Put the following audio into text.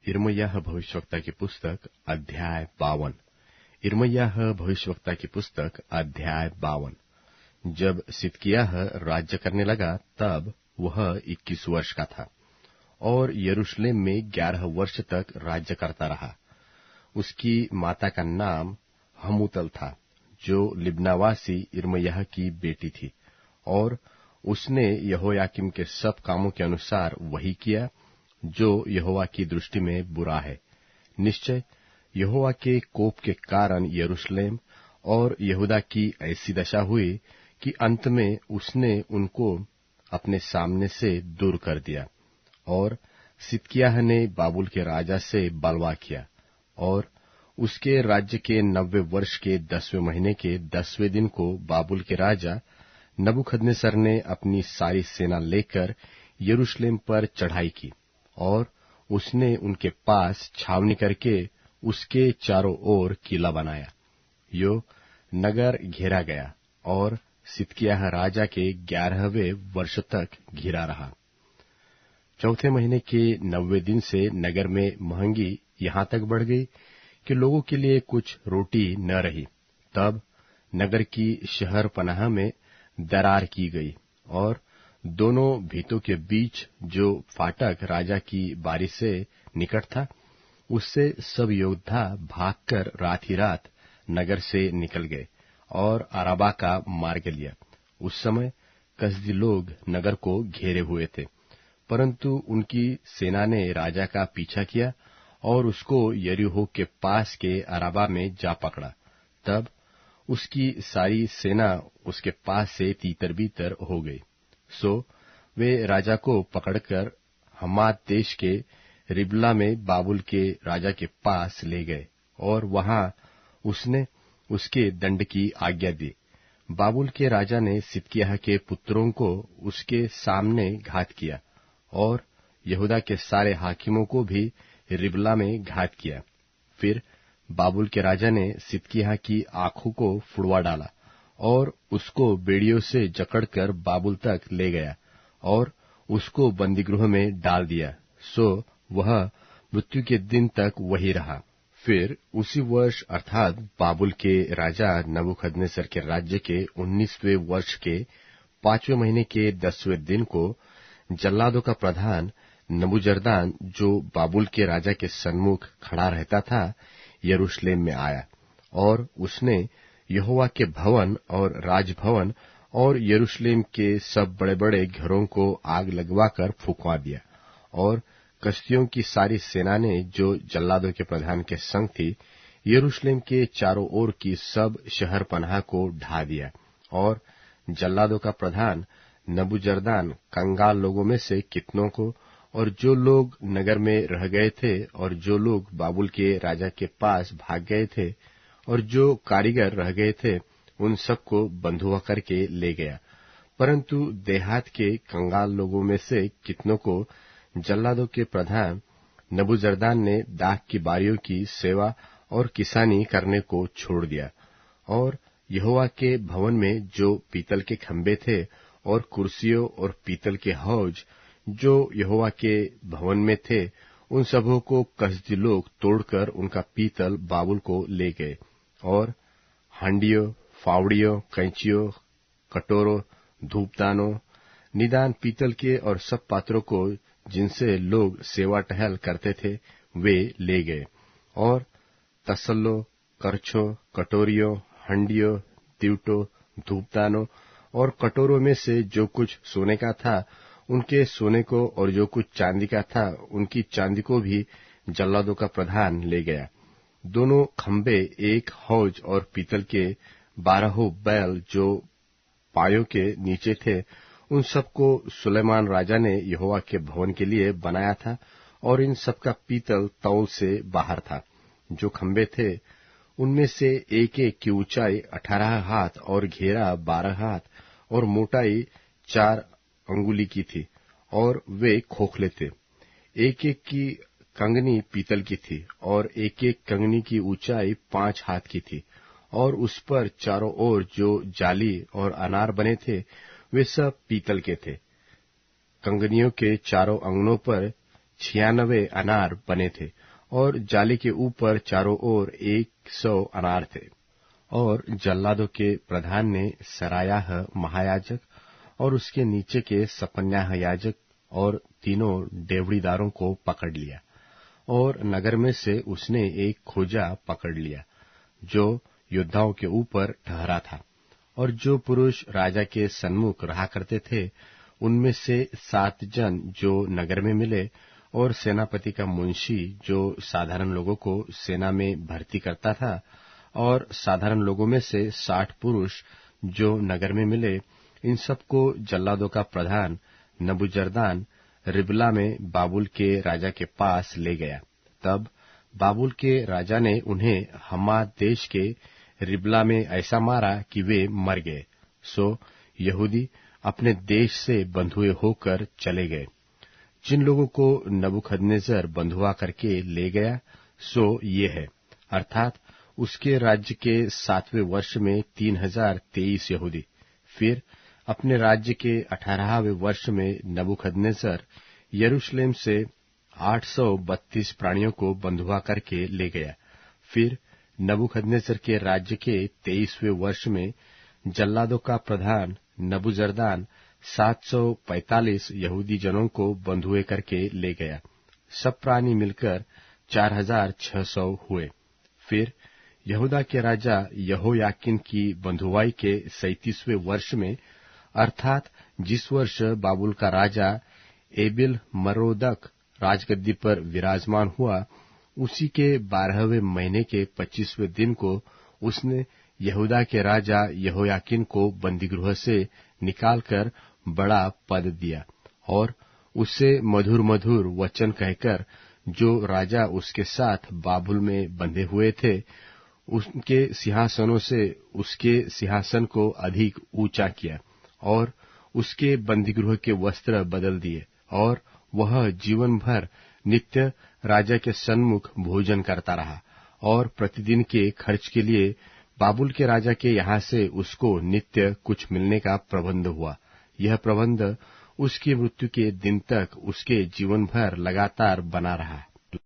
यिर्मयाह भविष्यवक्ता की पुस्तक अध्याय 52। यिर्मयाह भविष्यवक्ता की पुस्तक अध्याय 52। जब सिदकिय्याह राज्य करने लगा तब वह 21 वर्ष का था और यरूशलेम में 11 वर्ष तक राज्य करता रहा। उसकी माता का नाम हमूतल था, जो लिब्नावासी यिर्मयाह की बेटी थी, और उसने यहोयाकीम के सब कामों के अनुसार वही किया जो यहोवा की दृष्टि में बुरा है। निश्चय यहोवा के कोप के कारण यरूशलेम और यहूदा की ऐसी दशा हुई कि अंत में उसने उनको अपने सामने से दूर कर दिया। और सिदकिय्याह ने बाबुल के राजा से बलवा किया, और उसके राज्य के 90 वर्ष के 10वें महीने के 10वें दिन को बाबुल के राजा नबूकदनेस्सर ने अपनी सारी सेना लेकर यरूशलेम पर चढ़ाई की, और उसने उनके पास छावनी करके उसके चारों ओर किला बनाया। यो नगर घेरा गया और सिदकिय्याह राजा के 11वें वर्ष तक घिरा रहा। चौथे महीने के 90वें दिन से नगर में महंगी यहां तक बढ़ गई कि लोगों के लिए कुछ रोटी न रही। तब नगर की शहर पनाह में दरार की गई, और दोनों भीतों के बीच जो फाटक राजा की बारी से निकट था, उससे सब योद्धा भागकर रात ही रात नगर से निकल गए और अराबा का मार्ग लिया। उस समय कसदी लोग नगर को घेरे हुए थे, परंतु उनकी सेना ने राजा का पीछा किया और उसको यरीहो के पास के अराबा में जा पकड़ा। तब उसकी सारी सेना उसके पास से तीतर बीतर हो गई। सो वे राजा को पकड़कर हमात देश के रिबला में बाबुल के राजा के पास ले गए, और वहां उसने उसके दंड की आज्ञा दी। बाबुल के राजा ने सिदकिय्याह के पुत्रों को उसके सामने घात किया, और यहूदा के सारे हाकिमों को भी रिबला में घात किया। फिर बाबुल के राजा ने सिदकिय्याह की आंखों को फुड़वा डाला और उसको बेड़ियों से जकड़कर बाबुल तक ले गया और उसको बंदीगृह में डाल दिया। सो वह मृत्यु के दिन तक वही रहा। फिर उसी वर्ष अर्थात बाबुल के राजा नबूकदनेस्सर के राज्य के 19वें वर्ष के 5वें महीने के 10वें दिन को जल्लादों का प्रधान नबूजरदान, जो बाबुल के राजा के सन्मुख खड़ा रहता था, यरूशलेम में आया, और उसने यहोवा के भवन और राजभवन और यरूशलेम के सब बड़े बड़े घरों को आग लगवाकर फुकवा दिया। और कसदियों की सारी सेना ने, जो जल्लादों के प्रधान के संग थी, यरूशलेम के चारों ओर की सब शहर पनाह को ढा दिया। और जल्लादों का प्रधान नबूजरदान कंगाल लोगों में से कितनों को, और जो लोग नगर में रह गए थे, और जो लोग बाबुल के राजा के पास भाग गए थे, और जो कारीगर रह गए थे, उन सबको बंधुआ करके ले गया। परंतु देहात के कंगाल लोगों में से कितनों को जल्लादों के प्रधान नबूजरदान ने दाख की बारियों की सेवा और किसानी करने को छोड़ दिया। और यहोवा के भवन में जो पीतल के खंबे थे और कुर्सियों और पीतल के हौज जो यहोवा के भवन में थे, उन सबों को कसदी लोग तोड़कर उनका पीतल बाबुल को ले गए। और हांडियों, फावड़ियों, कैंचियों, कटोरों, धूपदानों, निदान पीतल के और सब पात्रों को जिनसे लोग सेवा टहल करते थे, वे ले गए। और तसल्लों, करछों, कटोरियों, हंडियों, दिवटों, धूपदानों और कटोरों में से जो कुछ सोने का था, उनके सोने को, और जो कुछ चांदी का था, उनकी चांदी को भी जल्लादों का प्रधान ले गया। दोनों खंबे, एक हौज और पीतल के 12 बैल जो पायों के नीचे थे, उन सबको सुलेमान राजा ने यहोवा के भवन के लिए बनाया था, और इन सबका पीतल तौल से बाहर था। जो खंबे थे, उनमें से एक एक की ऊंचाई 18 हाथ और घेरा 12 हाथ और मोटाई 4 अंगुली की थी, और वे खोखले थे। एक एक की कंगनी पीतल की थी, और एक एक कंगनी की ऊंचाई 5 हाथ की थी, और उस पर चारों ओर जो जाली और अनार बने थे, वे सब पीतल के थे। कंगनियों के चारों अंगनों पर 96 अनार बने थे और जाली के ऊपर चारों ओर 100 अनार थे। और जल्लादों के प्रधान ने सरायाह महायाजक और उसके नीचे के सपन्याह याजक और तीनों डेवड़ीदारों को पकड़ लिया, और नगर में से उसने एक खोजा पकड़ लिया जो योद्धाओं के ऊपर ठहरा था। और जो पुरुष राजा के सन्मुख रहा करते थे उनमें से 7 जन जो नगर में मिले, और सेनापति का मुंशी जो साधारण लोगों को सेना में भर्ती करता था, और साधारण लोगों में से 60 पुरुष जो नगर में मिले, इन सबको जल्लादों का प्रधान नबूजरदान रिबला में बाबुल के राजा के पास ले गया। तब बाबुल के राजा ने उन्हें हमात देश के रिबला में ऐसा मारा कि वे मर गए। सो यहूदी अपने देश से बंधुए होकर चले गए। जिन लोगों को नबूखदनेस्सर बंधुआ करके ले गया सो ये है, अर्थात उसके राज्य के 7वें वर्ष में 3023 यहूदी। फिर अपने राज्य के 18वें वर्ष में नबूखदनेस्सर यरूशलेम से 832 प्राणियों को बंधुआ करके ले गया। फिर नबूखदनेस्सर के राज्य के 23वें वर्ष में जल्लादों का प्रधान नबूजरदान 745 यहूदी जनों को बंधुए करके ले गया। सब प्राणी मिलकर 4600 हुए। फिर यहूदा के राजा यहोयाकीन की बंधुआई के 37वें वर्ष में, अर्थात जिस वर्ष बाबुल का राजा एबिल मरोदक राजगद्दी पर विराजमान हुआ, उसी के 12वें महीने के 25वें दिन को उसने यहूदा के राजा यहोयाकीन को बंदीगृह से निकालकर बड़ा पद दिया, और उससे मधुर मधुर वचन कहकर जो राजा उसके साथ बाबुल में बंधे हुए थे, उनके सिंहासनों से उसके सिंहासन को अधिक ऊंचा किया, और उसके बंदीगृह के वस्त्र बदल दिए, और वह जीवन भर नित्य राजा के सन्मुख भोजन करता रहा। और प्रतिदिन के खर्च के लिए बाबुल के राजा के यहाँ से उसको नित्य कुछ मिलने का प्रबंध हुआ। यह प्रबंध उसकी मृत्यु के दिन तक उसके जीवन भर लगातार बना रहा।